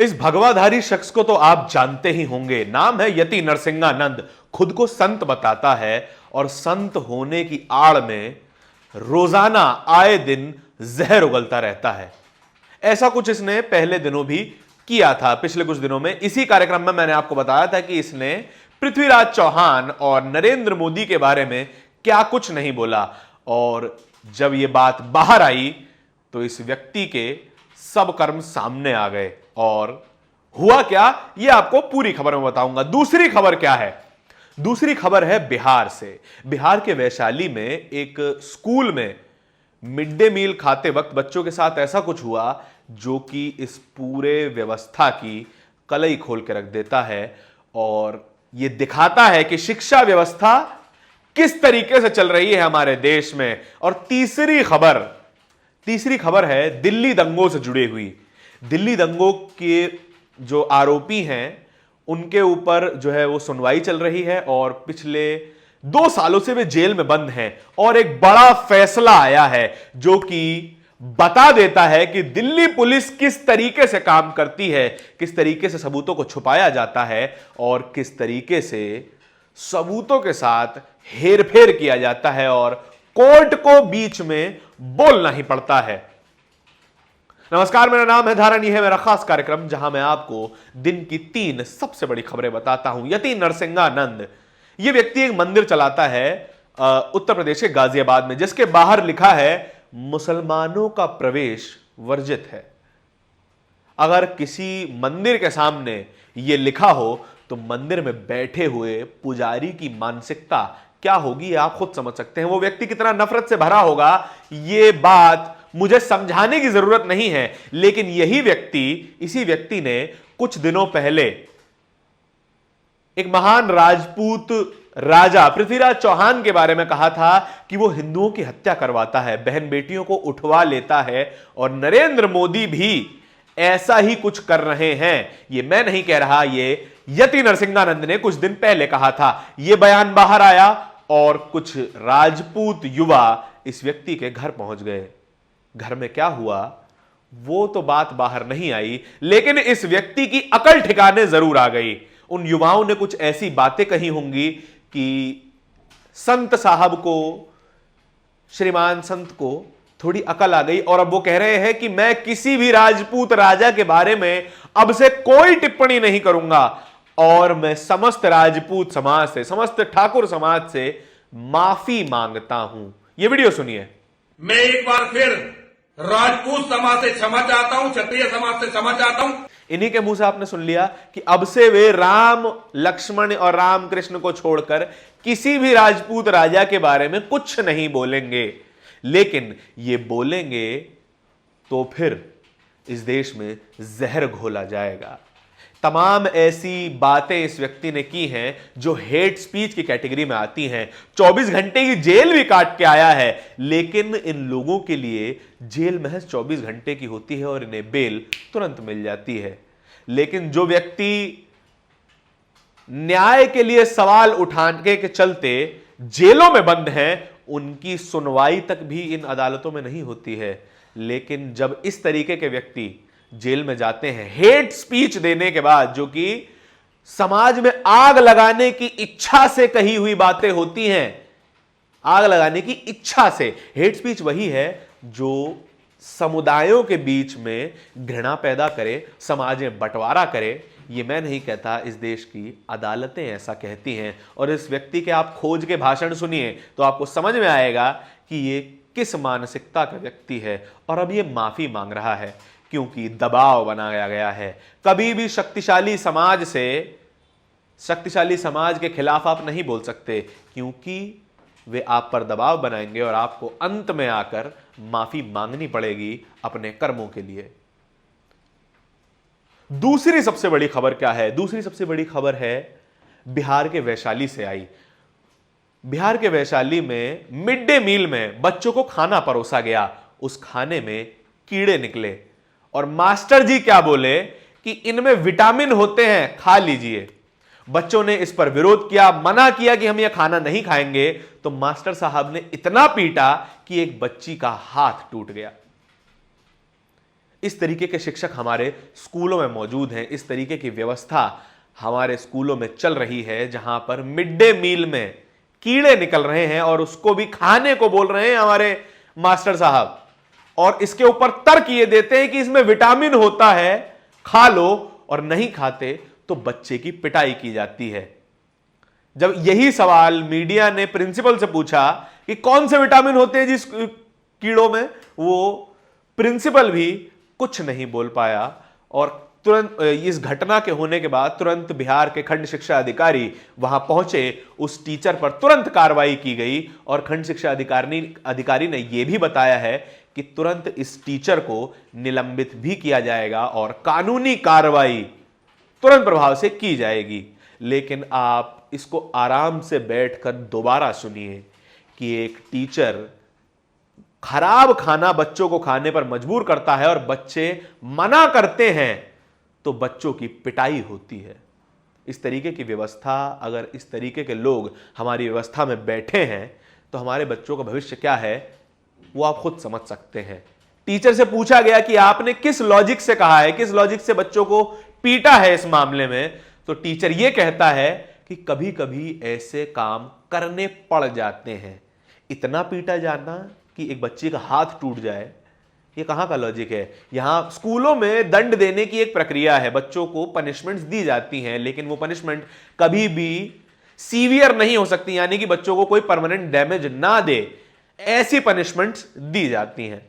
इस भगवाधारी शख्स को तो आप जानते ही होंगे। नाम है यति नरसिंहानंद। खुद को संत बताता है और संत होने की आड़ में रोजाना आए दिन जहर उगलता रहता है। ऐसा कुछ इसने पहले दिनों भी किया था। पिछले कुछ दिनों में इसी कार्यक्रम में मैंने आपको बताया था कि इसने पृथ्वीराज चौहान और नरेंद्र मोदी के बारे में क्या कुछ नहीं बोला, और जब यह बात बाहर आई तो इस व्यक्ति के सब कर्म सामने आ गए। और हुआ क्या, यह आपको पूरी खबर में बताऊंगा। दूसरी खबर क्या है? दूसरी खबर है बिहार से। बिहार के वैशाली में एक स्कूल में मिड डे मील खाते वक्त बच्चों के साथ ऐसा कुछ हुआ जो कि इस पूरे व्यवस्था की कलई खोल के रख देता है और यह दिखाता है कि शिक्षा व्यवस्था किस तरीके से चल रही है हमारे देश में। और तीसरी खबर है दिल्ली दंगों से जुड़ी हुई। दिल्ली दंगों के जो आरोपी हैं उनके ऊपर जो है वो सुनवाई चल रही है और पिछले 2 सालों से वे जेल में बंद हैं। और एक बड़ा फैसला आया है जो कि बता देता है कि दिल्ली पुलिस किस तरीके से काम करती है, किस तरीके से सबूतों को छुपाया जाता है और किस तरीके से सबूतों के साथ हेरफेर किया जाता है और कोर्ट को बीच में बोलना ही पड़ता है। नमस्कार, मेरा नाम है धारण। यह है मेरा खास कार्यक्रम जहां मैं आपको दिन की 3 सबसे बड़ी खबरें बताता हूं। यति नरसिंहानंद यह व्यक्ति एक मंदिर चलाता है उत्तर प्रदेश के गाजियाबाद में, जिसके बाहर लिखा है मुसलमानों का प्रवेश वर्जित है। अगर किसी मंदिर के सामने यह लिखा हो तो मंदिर में बैठे हुए पुजारी की मानसिकता क्या होगी आप खुद समझ सकते हैं। वो व्यक्ति कितना नफरत से भरा होगा, यह बात मुझे समझाने की जरूरत नहीं है। लेकिन इसी व्यक्ति ने कुछ दिनों पहले एक महान राजपूत राजा पृथ्वीराज चौहान के बारे में कहा था कि वो हिंदुओं की हत्या करवाता है, बहन बेटियों को उठवा लेता है। और नरेंद्र मोदी भी ऐसा ही कुछ कर रहे हैं। ये मैं नहीं कह रहा, ये यति नरसिंहानंद ने कुछ दिन पहले कहा था। यह बयान बाहर आया और कुछ राजपूत युवा इस व्यक्ति के घर पहुंच गए। घर में क्या हुआ वो तो बात बाहर नहीं आई, लेकिन इस व्यक्ति की अकल ठिकाने जरूर आ गई। उन युवाओं ने कुछ ऐसी बातें कही होंगी कि संत साहब को, श्रीमान संत को थोड़ी अकल आ गई और अब वो कह रहे हैं कि मैं किसी भी राजपूत राजा के बारे में अब से कोई टिप्पणी नहीं करूंगा और मैं समस्त राजपूत समाज से, समस्त ठाकुर समाज से माफी मांगता हूं। यह वीडियो सुनिए। मैं एक बार फिर राजपूत समाज से क्षमा चाहता हूं, क्षत्रिय समाज से क्षमा चाहता हूं। इन्हीं के मुंह से आपने सुन लिया कि अब से वे राम, लक्ष्मण और राम कृष्ण को छोड़कर किसी भी राजपूत राजा के बारे में कुछ नहीं बोलेंगे। लेकिन ये बोलेंगे तो फिर इस देश में जहर घोला जाएगा। तमाम ऐसी बातें इस व्यक्ति ने की हैं जो हेट स्पीच की कैटेगरी में आती हैं। 24 घंटे की जेल भी काट के आया है, लेकिन इन लोगों के लिए जेल महज 24 घंटे की होती है और इन्हें बेल तुरंत मिल जाती है। लेकिन जो व्यक्ति न्याय के लिए सवाल उठाने के चलते जेलों में बंद हैं, उनकी सुनवाई तक भी इन अदालतों में नहीं होती है। लेकिन जब इस तरीके के व्यक्ति जेल में जाते हैं हेट स्पीच देने के बाद, जो कि समाज में आग लगाने की इच्छा से कही हुई बातें होती हैं, आग लगाने की इच्छा से। हेट स्पीच वही है जो समुदायों के बीच में घृणा पैदा करे, समाज में बंटवारा करे। ये मैं नहीं कहता, इस देश की अदालतें ऐसा कहती हैं। और इस व्यक्ति के आप खोज के भाषण सुनिए तो आपको समझ में आएगा कि ये किस मानसिकता का व्यक्ति है। और अब ये माफी मांग रहा है क्योंकि दबाव बनाया गया है। कभी भी शक्तिशाली समाज के खिलाफ आप नहीं बोल सकते, क्योंकि वे आप पर दबाव बनाएंगे और आपको अंत में आकर माफी मांगनी पड़ेगी अपने कर्मों के लिए। दूसरी सबसे बड़ी खबर क्या है? दूसरी सबसे बड़ी खबर है बिहार के वैशाली से आई। बिहार के वैशाली में मिड डे मील में बच्चों को खाना परोसा गया। उस खाने में कीड़े निकले और मास्टर जी क्या बोले कि इनमें विटामिन होते हैं, खा लीजिए। बच्चों ने इस पर विरोध किया, मना किया कि हम यह खाना नहीं खाएंगे। तो मास्टर साहब ने इतना पीटा कि एक बच्ची का हाथ टूट गया। इस तरीके के शिक्षक हमारे स्कूलों में मौजूद हैं, इस तरीके की व्यवस्था हमारे स्कूलों में चल रही है, जहां पर मिड डे मील में कीड़े निकल रहे हैं और उसको भी खाने को बोल रहे हैं हमारे मास्टर साहब, और इसके ऊपर तर्क ये देते हैं कि इसमें विटामिन होता है, खा लो, और नहीं खाते तो बच्चे की पिटाई की जाती है। जब यही सवाल मीडिया ने प्रिंसिपल से पूछा कि कौन से विटामिन होते हैं जिस कीड़ों में, वो प्रिंसिपल भी कुछ नहीं बोल पाया। और तुरंत इस घटना के होने के बाद तुरंत बिहार के खंड शिक्षा अधिकारी वहां पहुंचे, उस टीचर पर तुरंत कार्रवाई की गई और खंड शिक्षा अधिकारी ने यह भी बताया है कि तुरंत इस टीचर को निलंबित भी किया जाएगा और कानूनी कार्रवाई तुरंत प्रभाव से की जाएगी। लेकिन आप इसको आराम से बैठकर दोबारा सुनिए कि एक टीचर खराब खाना बच्चों को खाने पर मजबूर करता है और बच्चे मना करते हैं तो बच्चों की पिटाई होती है। इस तरीके की व्यवस्था, अगर इस तरीके के लोग हमारी व्यवस्था में बैठे हैं तो हमारे बच्चों का भविष्य क्या है वो आप खुद समझ सकते हैं। टीचर से पूछा गया कि आपने किस लॉजिक से कहा है, किस लॉजिक से बच्चों को पीटा है इस मामले में, तो टीचर यह कहता है कि कभी कभी ऐसे काम करने पड़ जाते हैं। इतना पीटा जाना कि एक बच्चे का हाथ टूट जाए, ये कहां का लॉजिक है। यहां स्कूलों में दंड देने की एक प्रक्रिया है, बच्चों को पनिशमेंट्स दी जाती हैं, लेकिन वो पनिशमेंट कभी भी सीवियर नहीं हो सकती, यानी कि बच्चों को कोई परमानेंट डैमेज ना दे, ऐसी पनिशमेंट्स दी जाती हैं।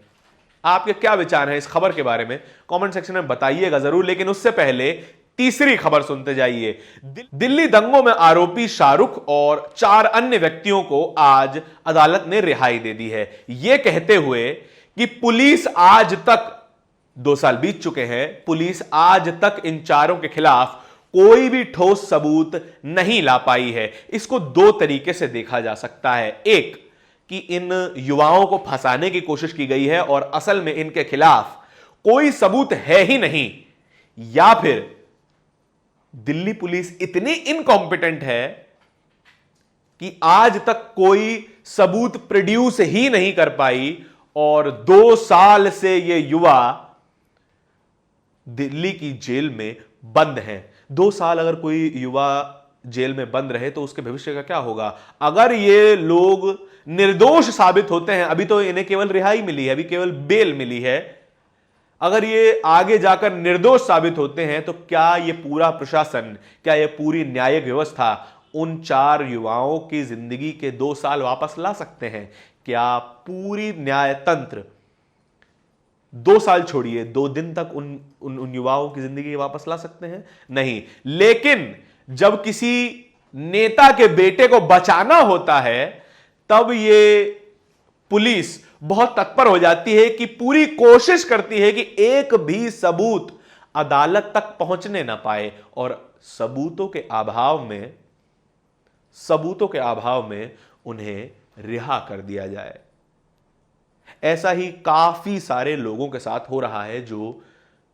आपके क्या विचार हैं इस खबर के बारे में कमेंट सेक्शन में बताइएगा जरूर। लेकिन उससे पहले तीसरी खबर सुनते जाइए। दिल्ली दंगों में आरोपी शाहरुख और 4 अन्य व्यक्तियों को आज अदालत ने रिहाई दे दी है, यह कहते हुए कि पुलिस आज तक 2 साल बीत चुके हैं, पुलिस आज तक इन चारों के खिलाफ कोई भी ठोस सबूत नहीं ला पाई है। इसको 2 तरीके से देखा जा सकता है। एक कि इन युवाओं को फंसाने की कोशिश की गई है और असल में इनके खिलाफ कोई सबूत है ही नहीं, या फिर दिल्ली पुलिस इतनी इनकॉम्पिटेंट है कि आज तक कोई सबूत प्रोड्यूस ही नहीं कर पाई और 2 साल से ये युवा दिल्ली की जेल में बंद हैं। 2 साल अगर कोई युवा जेल में बंद रहे तो उसके भविष्य का क्या होगा। अगर ये लोग निर्दोष साबित होते हैं, अभी तो इन्हें केवल रिहाई मिली है, अभी केवल बेल मिली है, अगर ये आगे जाकर निर्दोष साबित होते हैं तो क्या ये पूरा प्रशासन, क्या ये पूरी न्यायिक व्यवस्था उन 4 युवाओं की जिंदगी के 2 साल वापस ला सकते हैं? क्या पूरी न्याय तंत्र 2 साल छोड़िए 2 दिन तक उन युवाओं की जिंदगी वापस ला सकते हैं? नहीं। लेकिन जब किसी नेता के बेटे को बचाना होता है तब ये पुलिस बहुत तत्पर हो जाती है कि पूरी कोशिश करती है कि एक भी सबूत अदालत तक पहुंचने ना पाए और सबूतों के अभाव में उन्हें रिहा कर दिया जाए। ऐसा ही काफी सारे लोगों के साथ हो रहा है जो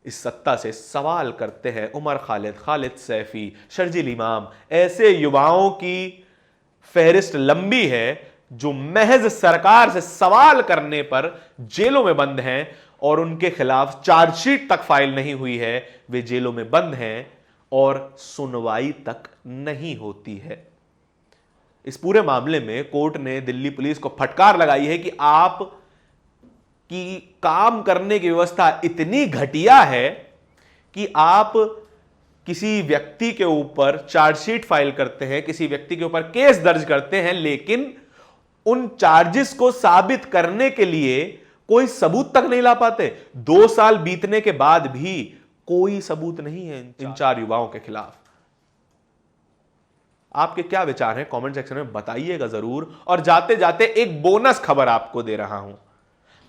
इस सत्ता से सवाल करते हैं। उमर खालिद, खालिद सैफी, शर्जील इमाम, ऐसे युवाओं की फहरिस्त लंबी है जो महज सरकार से सवाल करने पर जेलों में बंद हैं और उनके खिलाफ चार्जशीट तक फाइल नहीं हुई है, वे जेलों में बंद हैं और सुनवाई तक नहीं होती है। इस पूरे मामले में कोर्ट ने दिल्ली पुलिस को फटकार लगाई है कि आप की काम करने की व्यवस्था इतनी घटिया है कि आप किसी व्यक्ति के ऊपर चार्जशीट फाइल करते हैं, किसी व्यक्ति के ऊपर केस दर्ज करते हैं, लेकिन उन चार्जेस को साबित करने के लिए कोई सबूत तक नहीं ला पाते। 2 साल बीतने के बाद भी कोई सबूत नहीं है इन 4 युवाओं के खिलाफ। आपके क्या विचार हैं कमेंट सेक्शन में बताइएगा जरूर। और जाते जाते एक बोनस खबर आपको दे रहा हूं।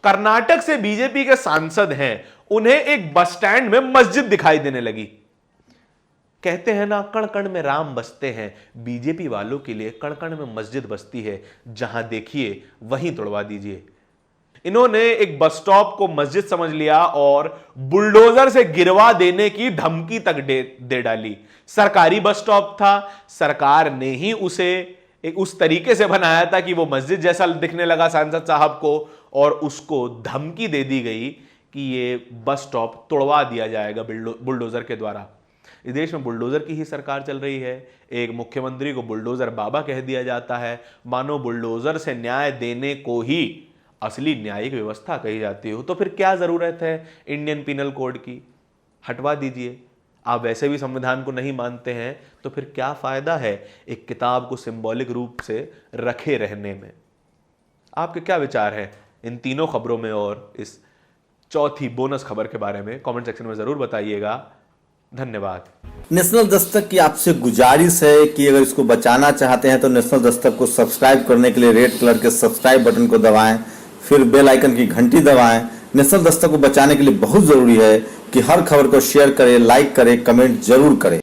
कर्नाटक से बीजेपी के सांसद हैं, उन्हें एक बस स्टैंड में मस्जिद दिखाई देने लगी। कहते हैं ना, कण कण में राम बसते हैं। बीजेपी वालों के लिए कण कण में मस्जिद बसती है, जहां देखिए वहीं तोड़वा दीजिए। इन्होंने एक बस स्टॉप को मस्जिद समझ लिया और बुलडोजर से गिरवा देने की धमकी तक दे डाली। सरकारी बस स्टॉप था, सरकार ने ही उसे एक उस तरीके से बनाया था कि वो मस्जिद जैसा दिखने लगा सांसद साहब को, और उसको धमकी दे दी गई कि ये बस स्टॉप तोड़वा दिया जाएगा बुलडोजर के द्वारा। इस देश में बुलडोजर की ही सरकार चल रही है। एक मुख्यमंत्री को बुलडोजर बाबा कह दिया जाता है, मानो बुलडोजर से न्याय देने को ही असली न्यायिक व्यवस्था कही जाती हो। तो फिर क्या जरूरत है इंडियन पिनल कोड की? हटवा दीजिए। आप वैसे भी संविधान को नहीं मानते हैं तो फिर क्या फायदा है एक किताब को सिंबॉलिक रूप से रखे रहने में? आपके क्या विचार हैं इन तीनों खबरों में और इस चौथी बोनस खबर के बारे में? कमेंट सेक्शन में जरूर बताइएगा। धन्यवाद। नेशनल दस्तक की आपसे गुजारिश है कि अगर इसको बचाना चाहते हैं तो नेशनल दस्तक को सब्सक्राइब करने के लिए रेड कलर के सब्सक्राइब बटन को दबाएं, फिर बेल आइकन की घंटी दबाएं। नेशनल दस्तक को बचाने के लिए बहुत जरूरी है कि हर खबर को शेयर करें, लाइक करें, कमेंट जरूर करें।